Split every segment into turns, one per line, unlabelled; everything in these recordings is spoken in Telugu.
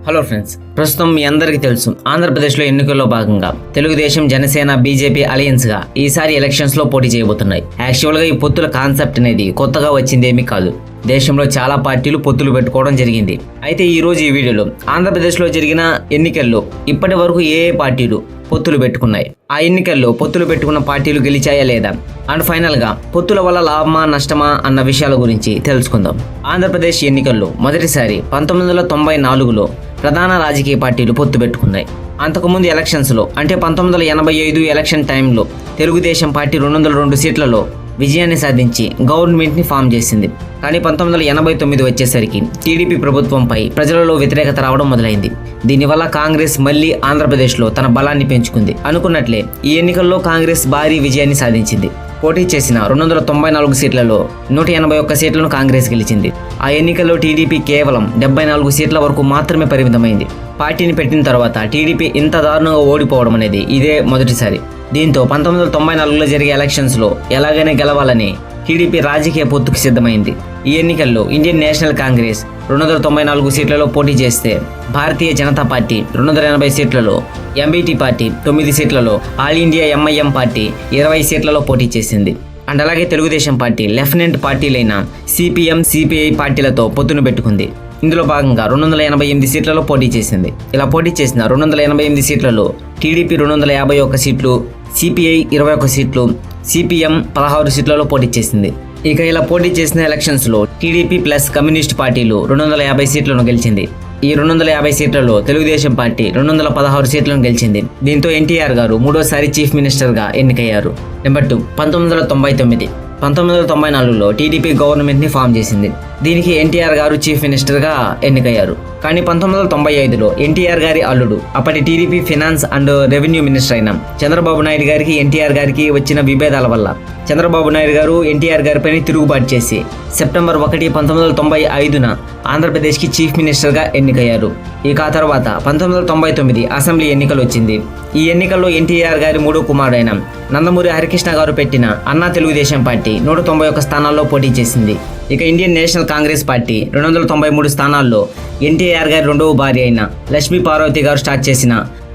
హలో ఫ్రెండ్స్, ప్రస్తుతం మీ అందరికీ తెలుసు ఆంధ్రప్రదేశ్లో ఎన్నికల్లో భాగంగా తెలుగుదేశం, జనసేన, బీజేపీ అలయన్స్గా ఈసారి ఎలక్షన్స్లో పోటీ చేయబోతున్నాయి. యాక్చువల్గా ఈ పొత్తుల కాన్సెప్ట్ అనేది కొత్తగా వచ్చిందేమీ కాదు. దేశంలో చాలా పార్టీలు పొత్తులు పెట్టుకోవడం జరిగింది. అయితే ఈ రోజు ఈ వీడియోలో ఆంధ్రప్రదేశ్లో జరిగిన ఎన్నికల్లో ఇప్పటి వరకు ఏ పార్టీలు పొత్తులు పెట్టుకున్నాయి, ఆ ఎన్నికల్లో పొత్తులు పెట్టుకున్న పార్టీలు గెలిచాయా లేదా, అండ్ ఫైనల్గా పొత్తుల వల్ల లాభమా నష్టమా అన్న విషయాల గురించి తెలుసుకుందాం. ఆంధ్రప్రదేశ్ ఎన్నికల్లో మొదటిసారి 1994లో ప్రధాన రాజకీయ పార్టీలు పొత్తు పెట్టుకున్నాయి. అంతకుముందు ఎలక్షన్స్లో అంటే 1985 ఎలక్షన్ టైంలో తెలుగుదేశం పార్టీ 202 సీట్లలో విజయాన్ని సాధించి గవర్నమెంట్ని ఫామ్ చేసింది. కానీ 1989 వచ్చేసరికి టీడీపీ ప్రభుత్వంపై ప్రజలలో వ్యతిరేకత రావడం మొదలైంది. దీనివల్ల కాంగ్రెస్ మళ్లీ ఆంధ్రప్రదేశ్లో తన బలాన్ని పెంచుకుంది. అనుకున్నట్లే ఈ ఎన్నికల్లో కాంగ్రెస్ భారీ విజయాన్ని సాధించింది. పోటీ చేసిన 294 సీట్లలో 181 సీట్లను కాంగ్రెస్ గెలిచింది. ఆ ఎన్నికల్లో టీడీపీ కేవలం 74 సీట్ల వరకు మాత్రమే పరిమితమైంది. పార్టీని పెట్టిన తర్వాత టీడీపీ ఇంత దారుణంగా ఓడిపోవడం అనేది ఇదే మొదటిసారి. దీంతో 1994లో జరిగే ఎలక్షన్స్లో ఎలాగైనా గెలవాలని టీడీపీ రాజకీయ పొత్తుకు సిద్ధమైంది. ఈ ఎన్నికల్లో ఇండియన్ నేషనల్ కాంగ్రెస్ 294 సీట్లలో పోటీ చేస్తే, భారతీయ జనతా పార్టీ 280 సీట్లలో, ఎంబీటీ పార్టీ 9 సీట్లలో, ఆల్ ఇండియా ఎంఐఎం పార్టీ 20 సీట్లలో పోటీ చేసింది. అండ్ అలాగే తెలుగుదేశం పార్టీ లెఫ్టినెంట్ పార్టీలైన సిపిఎం, సిపిఐ పార్టీలతో పొత్తును పెట్టుకుంది. ఇందులో భాగంగా 288 సీట్లలో పోటీ చేసింది. ఇలా పోటీ చేసిన 288 సీట్లలో టీడీపీ 251 సీట్లు, సిపిఐ 21 సీట్లు, సిపిఎం 16 సీట్లలో పోటీ చేసింది. ఇక ఇలా పోటీ చేసిన ఎలక్షన్స్లో టీడీపీ ప్లస్ కమ్యూనిస్ట్ పార్టీలు 250 సీట్లను గెలిచింది. ఈ 250 సీట్లలో తెలుగుదేశం పార్టీ 216 సీట్లను గెలిచింది. దీంతో ఎన్టీఆర్ గారు మూడోసారి చీఫ్ మినిస్టర్గా ఎన్నికయ్యారు. నెంబర్ 2, 1994లో టీడీపీ గవర్నమెంట్ని ఫామ్ చేసింది. దీనికి ఎన్టీఆర్ గారు చీఫ్ మినిస్టర్గా ఎన్నికయ్యారు. కానీ 1995లో ఎన్టీఆర్ గారి అల్లుడు, అప్పటి TDP finance and revenue minister అయిన చంద్రబాబు నాయుడు గారికి ఎన్టీఆర్ గారికి వచ్చిన విభేదాల వల్ల చంద్రబాబు నాయుడు గారు ఎన్టీఆర్ గారిపై తిరుగుబాటు చేసి సెప్టెంబర్ 1, 1995న ఆంధ్రప్రదేశ్కి చీఫ్ మినిస్టర్గా ఎన్నికయ్యారు. ఇక ఆ తర్వాత 1999 అసెంబ్లీ ఎన్నికలు వచ్చింది. ఈ ఎన్నికల్లో ఎన్టీఆర్ గారి మూడో కుమారుడైన నందమూరి హరికృష్ణ గారు పెట్టిన అన్నా తెలుగుదేశం పార్టీ 191 స్థానాల్లో పోటీ చేసింది. ఇక ఇండియన్ నేషనల్ కాంగ్రెస్ పార్టీ 293 స్థానాల్లో ఎన్టీఆర్ గారి రెండవ భార్య అయిన లక్ష్మీ పార్వతి గారు స్టార్ట్ చేసిన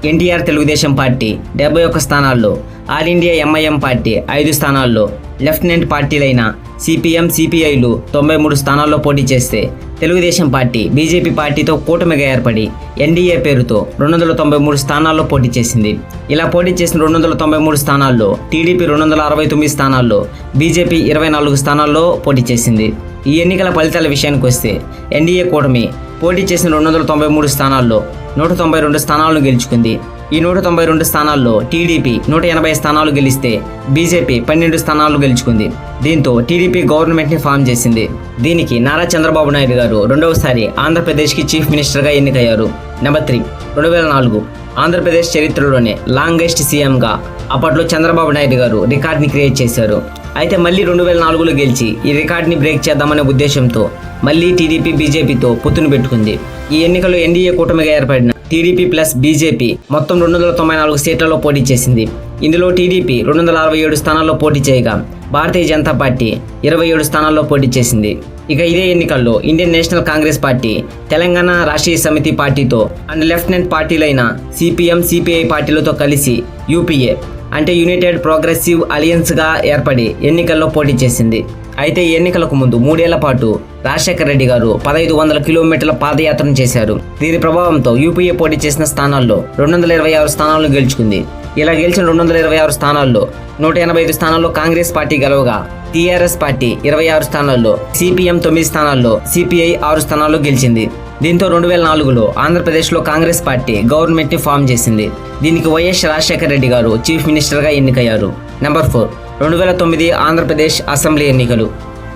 ఎన్టీఆర్ తెలుగుదేశం పార్టీ 71 స్థానాల్లో, ఆల్ ఇండియా ఎంఐఎం పార్టీ 5 స్థానాల్లో, లెఫ్టినెంట్ పార్టీలైన సిపిఎం, సిపిఐలు 93 స్థానాల్లో పోటీ చేస్తే, తెలుగుదేశం పార్టీ బీజేపీ పార్టీతో కూటమిగా ఏర్పడి ఎన్డీఏ పేరుతో 293 స్థానాల్లో పోటీ చేసింది. ఇలా పోటీ చేసిన 293 స్థానాల్లో టీడీపీ 269 స్థానాల్లో, బీజేపీ 24 స్థానాల్లో పోటీ చేసింది. ఈ ఎన్నికల ఫలితాల విషయానికి వస్తే, ఎన్డీఏ కూటమి పోటీ చేసిన 293 స్థానాల్లో 192 స్థానాలను గెలుచుకుంది. ఈ 192 స్థానాల్లో టీడీపీ 180 స్థానాలు గెలిస్తే, బీజేపీ 12 స్థానాలు గెలుచుకుంది. దీంతో టీడీపీ గవర్నమెంట్ని ఫామ్ చేసింది. దీనికి నారా చంద్రబాబు నాయుడు గారు రెండవసారి ఆంధ్రప్రదేశ్కి చీఫ్ మినిస్టర్గా ఎన్నికయ్యారు. నెంబర్ 3, 2004 ఆంధ్రప్రదేశ్ చరిత్రలోనే లాంగెస్ట్ సీఎంగా అప్పట్లో చంద్రబాబు నాయుడు గారు రికార్డ్ని క్రియేట్ చేశారు. అయితే మళ్ళీ 2004లో గెలిచి ఈ రికార్డ్ని బ్రేక్ చేద్దామనే ఉద్దేశంతో మళ్ళీ టీడీపీ బీజేపీతో పొత్తును పెట్టుకుంది. ఈ ఎన్నికల్లో ఎన్డీఏ కూటమిగా ఏర్పడిన టీడీపీ ప్లస్ బీజేపీ మొత్తం 294 సీట్లలో పోటీ చేసింది. ఇందులో టీడీపీ 267 స్థానాల్లో పోటీ చేయగా, భారతీయ జనతా పార్టీ 27 స్థానాల్లో పోటీ చేసింది. ఇక ఇదే ఎన్నికల్లో Indian National Congress party Telangana Rashtriya సమితి పార్టీతో అండ్ లెఫ్టినెంట్ పార్టీలైన సిపిఎం, సిపిఐ పార్టీలతో కలిసి యూపీఏ అంటే యునైటెడ్ ప్రోగ్రెసివ్ అలయన్స్గా ఏర్పడి ఎన్నికల్లో పోటీ చేసింది. అయితే ఈ ఎన్నికలకు ముందు 3 ఏళ్ల పాటు రాజశేఖర రెడ్డి గారు 1500 కిలోమీటర్ల పాదయాత్రను చేశారు. దీని ప్రభావంతో యూపీఏ పోటీ చేసిన స్థానాల్లో 226 స్థానాలను గెలుచుకుంది. ఇలా గెలిచిన 226 స్థానాల్లో 185 స్థానాల్లో కాంగ్రెస్ పార్టీ గెలవగా, టీఆర్ఎస్ పార్టీ 26 స్థానాల్లో, సిపిఎం 9 స్థానాల్లో, సిపిఐ 6 స్థానాల్లో గెలిచింది. దీంతో 2004లో ఆంధ్రప్రదేశ్లో కాంగ్రెస్ పార్టీ గవర్నమెంట్ని ఫామ్ చేసింది. దీనికి వైఎస్ రాజశేఖర రెడ్డి గారు చీఫ్ మినిస్టర్గా ఎన్నికయ్యారు. నెంబర్ 4, 2009 ఆంధ్రప్రదేశ్ అసెంబ్లీ ఎన్నికలు.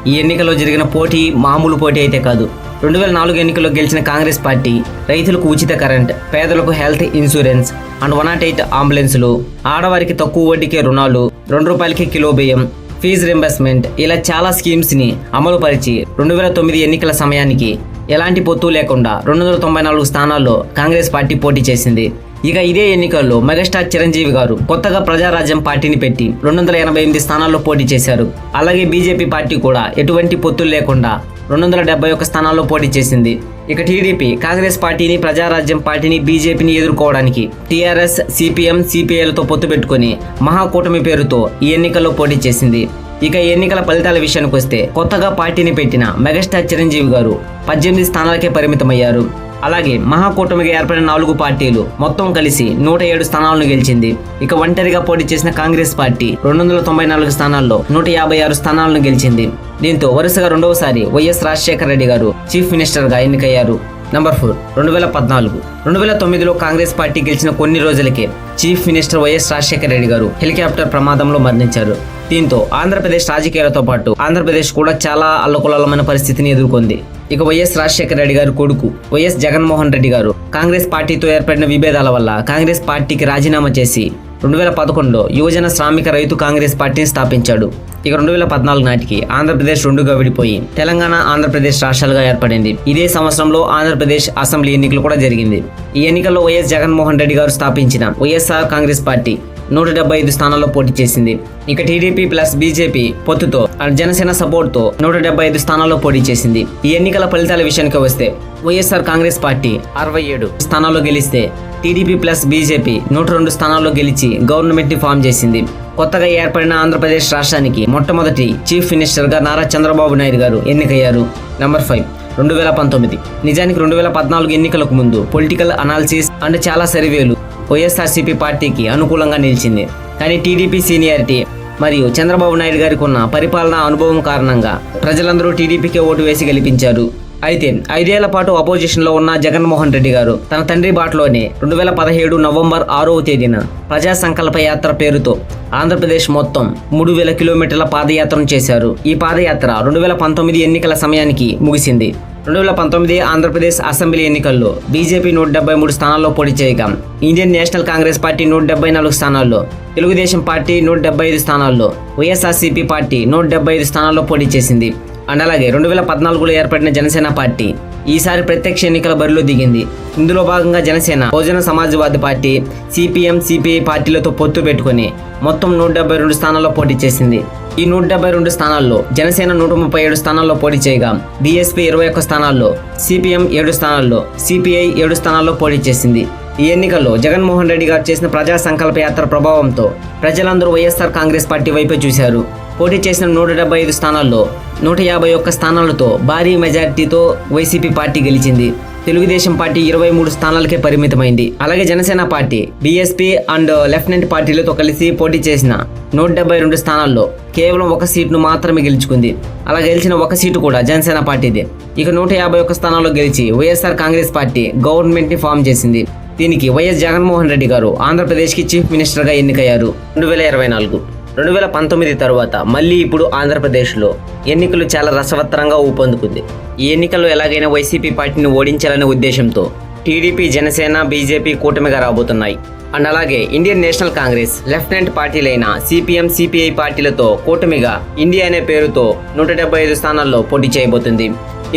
ఈ ఎన్నికల్లో జరిగిన పోటీ మామూలు పోటీ అయితే కాదు. 2004 ఎన్నికల్లో గెలిచిన కాంగ్రెస్ పార్టీ రైతులకు ఉచిత కరెంట్, పేదలకు హెల్త్ ఇన్సూరెన్స్ అండ్ 108 అంబులెన్సులు, ఆడవారికి తక్కువ వడ్డీకే రుణాలు, ₹2 కిలో బియ్యం, ఫీజు రింబర్స్మెంట్ ఇలా చాలా స్కీమ్స్ని అమలుపరిచి 2009 ఎన్నికల సమయానికి ఎలాంటి పొత్తు లేకుండా 294 స్థానాల్లో కాంగ్రెస్ పార్టీ పోటీ చేసింది. ఇక ఇదే ఎన్నికల్లో మెగాస్టార్ చిరంజీవి గారు కొత్తగా ప్రజారాజ్యం పార్టీని పెట్టి 288 స్థానాల్లో పోటీ చేశారు. అలాగే బీజేపీ పార్టీ కూడా ఎటువంటి పొత్తులు లేకుండా 271 స్థానాల్లో పోటీ చేసింది. ఇక టీడీపీ కాంగ్రెస్ పార్టీని, ప్రజారాజ్యం పార్టీని, బీజేపీని ఎదుర్కోవడానికి టీఆర్ఎస్, సిపిఎం, సిపిఐలతో పొత్తు పెట్టుకుని మహాకూటమి పేరుతో ఈ ఎన్నికల్లో పోటీ చేసింది. ఇక ఎన్నికల ఫలితాల విషయానికి వస్తే కొత్తగా పార్టీని పెట్టిన మెగాస్టార్ చిరంజీవి గారు 18 స్థానాలకే పరిమితమయ్యారు. అలాగే మహాకూటమిగా ఏర్పడిన 4 పార్టీలు మొత్తం కలిసి 107 స్థానాలను గెలిచింది. ఇక ఒంటరిగా పోటీ చేసిన కాంగ్రెస్ పార్టీ 294 స్థానాల్లో 156 స్థానాలను గెలిచింది. దీంతో వరుసగా రెండవసారి వైఎస్ రాజశేఖర రెడ్డి గారు చీఫ్ మినిస్టర్ గా ఎన్నికయ్యారు. నంబర్ 4 2014. 2009లో కాంగ్రెస్ పార్టీ గెలిచిన కొన్ని రోజులకే chief minister YS Rajasekhara Reddy గారు హెలికాప్టర్ ప్రమాదంలో మరణించారు. దీంతో ఆంధ్రప్రదేశ్ రాజకీయాలతో పాటు ఆంధ్రప్రదేశ్ కూడా చాలా అల్లకల్లోలమైన పరిస్థితిని ఎదుర్కొంది. ఇక వైఎస్ రాజశేఖర రెడ్డి గారి కొడుకు వైఎస్ జగన్మోహన్ రెడ్డి గారు కాంగ్రెస్ పార్టీతో ఏర్పడిన విభేదాల వల్ల కాంగ్రెస్ పార్టీకి రాజీనామా చేసి 2011లో యువజన శ్రామిక రైతు కాంగ్రెస్ పార్టీని స్థాపించాడు. ఇక 2014 నాటికి ఆంధ్రప్రదేశ్ రెండుగా విడిపోయి తెలంగాణ, ఆంధ్రప్రదేశ్ రాష్ట్రాలుగా ఏర్పడింది. ఇదే సంవత్సరంలో ఆంధ్రప్రదేశ్ అసెంబ్లీ ఎన్నికలు కూడా జరిగింది. ఈ ఎన్నికల్లో వైఎస్ జగన్మోహన్ రెడ్డి గారు స్థాపించిన వైఎస్ఆర్ కాంగ్రెస్ పార్టీ 175 స్థానాల్లో పోటీ చేసింది. ఇక టీడీపీ ప్లస్ బీజేపీ పొత్తుతో జనసేన సపోర్ట్ తో 175 స్థానాల్లో పోటీ చేసింది. ఈ ఎన్నికల ఫలితాల విషయానికి వస్తే వైఎస్ఆర్ కాంగ్రెస్ పార్టీ 67 స్థానాల్లో గెలిస్తే టీడీపీ ప్లస్ బీజేపీ 102 స్థానాల్లో గెలిచి గవర్నమెంట్ ని ఫామ్ చేసింది. కొత్తగా ఏర్పడిన ఆంధ్రప్రదేశ్ రాష్ట్రానికి మొట్టమొదటి చీఫ్ మినిస్టర్ గా నారా చంద్రబాబు నాయుడు గారు ఎన్నికయ్యారు. నంబర్ 5 2019. నిజానికి 2014 ఎన్నికలకు ముందు పొలిటికల్ అనాలిసిస్ అండ్ చాలా సర్వేలు వైఎస్ఆర్సీపీ పార్టీకి అనుకూలంగా నిలిచింది. కానీ టీడీపీ సీనియారిటీ మరియు చంద్రబాబు నాయుడు గారికి ఉన్న పరిపాలనా అనుభవం కారణంగా ప్రజలందరూ టీడీపీకే ఓటు వేసి గెలిపించారు. అయితే 5 ఏళ్ల పాటు అపోజిషన్లో ఉన్న జగన్మోహన్ రెడ్డి గారు తన తండ్రి బాటలోనే 2017 నవంబర్ 6వ తేదీన ప్రజా సంకల్ప యాత్ర పేరుతో ఆంధ్రప్రదేశ్ మొత్తం 3000 కిలోమీటర్ల పాదయాత్రను చేశారు. ఈ పాదయాత్ర 2019 ఎన్నికల సమయానికి ముగిసింది. 2019 ఆంధ్రప్రదేశ్ అసెంబ్లీ ఎన్నికల్లో బీజేపీ 173 స్థానాల్లో పోటీ చేయగా ఇండియన్ నేషనల్ కాంగ్రెస్ పార్టీ 174 స్థానాల్లో, తెలుగుదేశం పార్టీ 175 స్థానాల్లో, వైఎస్ఆర్సీపీ పార్టీ 175 స్థానాల్లో పోటీ చేసింది. అండ్ అలాగే 2014లో ఏర్పడిన జనసేన పార్టీ ఈసారి ప్రత్యక్ష ఎన్నికల బరిలో దిగింది. ఇందులో భాగంగా జనసేన బహుజన సమాజ్వాదీ పార్టీ, సిపిఎం, సిపిఐ పార్టీలతో పొత్తు పెట్టుకుని మొత్తం 172 స్థానాల్లో పోటీ చేసింది. ఈ 172 స్థానాల్లో జనసేన 137 స్థానాల్లో పోటీ చేయగా బీఎస్పీ 21 స్థానాల్లో, సిపిఎం 7 స్థానాల్లో, సిపిఐ 7 స్థానాల్లో పోటీ చేసింది. ఈ ఎన్నికల్లో జగన్మోహన్ రెడ్డి గారు చేసిన ప్రజా సంకల్ప యాత్ర ప్రభావంతో ప్రజలందరూ వైఎస్ఆర్ కాంగ్రెస్ పార్టీ వైపే చూశారు. పోటీ చేసిన 175 స్థానాల్లో 151 స్థానాలతో భారీ మెజార్టీతో వైసీపీ పార్టీ గెలిచింది. తెలుగుదేశం పార్టీ 23 స్థానాలకే పరిమితమైంది. అలాగే Janasena party BSP and lieutenant పార్టీలతో కలిసి పోటీ చేసిన 172 స్థానాల్లో కేవలం 1 సీటును మాత్రమే గెలుచుకుంది. అలా గెలిచిన 1 సీటు కూడా జనసేన పార్టీదే. ఇక 151 స్థానాల్లో గెలిచి వైఎస్ఆర్ కాంగ్రెస్ పార్టీ గవర్నమెంట్ ని ఫామ్ చేసింది. దీనికి వైఎస్ జగన్మోహన్ రెడ్డి గారు ఆంధ్రప్రదేశ్కి చీఫ్ మినిస్టర్గా ఎన్నికయ్యారు. 2024, 2019 తర్వాత మళ్ళీ ఇప్పుడు ఆంధ్రప్రదేశ్లో ఎన్నికలు చాలా రసవత్తరంగా ఊపందుకుంది. ఈ ఎన్నికల్లో ఎలాగైనా వైసీపీ పార్టీని ఓడించాలనే ఉద్దేశంతో టీడీపీ, జనసేన, బీజేపీ కూటమిగా రాబోతున్నాయి. అండ్ అలాగే ఇండియన్ నేషనల్ కాంగ్రెస్, లెఫ్టినెంట్ పార్టీలైన సిపిఎం, సిపిఐ పార్టీలతో కూటమిగా ఇండియా అనే పేరుతో 175 స్థానాల్లో పోటీ చేయబోతుంది.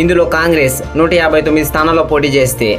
ఇందులో కాంగ్రెస్ 159 స్థానాల్లో పోటీ చేస్తే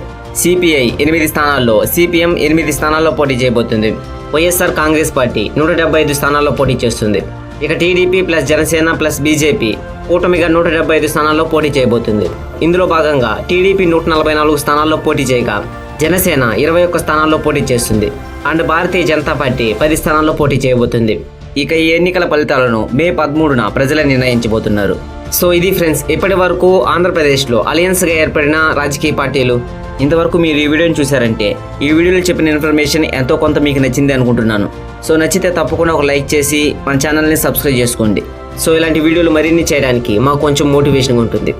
సిపిఐ 8 స్థానాల్లో, సిపిఎం 8 స్థానాల్లో పోటీ చేయబోతుంది. వైఎస్ఆర్ కాంగ్రెస్ పార్టీ 175 స్థానాల్లో పోటీ చేస్తుంది. ఇక TDP plus Janasena plus BJP కూటమిగా 175 స్థానాల్లో పోటీ చేయబోతుంది. ఇందులో భాగంగా టీడీపీ 144 స్థానాల్లో పోటీ చేయగా జనసేన 21 స్థానాల్లో పోటీ చేస్తుంది. అండ్ భారతీయ జనతా పార్టీ 10 స్థానాల్లో పోటీ చేయబోతుంది. ఇక ఈ ఎన్నికల ఫలితాలను మే 13న ప్రజలే నిర్ణయించబోతున్నారు. సో ఇది ఫ్రెండ్స్, ఇప్పటి వరకు ఆంధ్రప్రదేశ్లో అలయన్స్గా ఏర్పడిన రాజకీయ పార్టీలు. ఇంతవరకు మీరు ఈ వీడియోని చూసారంటే ఈ వీడియోలో చెప్పిన ఇన్ఫర్మేషన్ ఎంతో కొంత మీకు నచ్చింది అనుకుంటున్నాను. సో నచ్చితే తప్పకుండా ఒక లైక్ చేసి మన ఛానల్ని సబ్స్క్రైబ్ చేసుకోండి. సో ఇలాంటి వీడియోలు మరిన్ని చేయడానికి మాకు కొంచెం మోటివేషన్గా ఉంటుంది.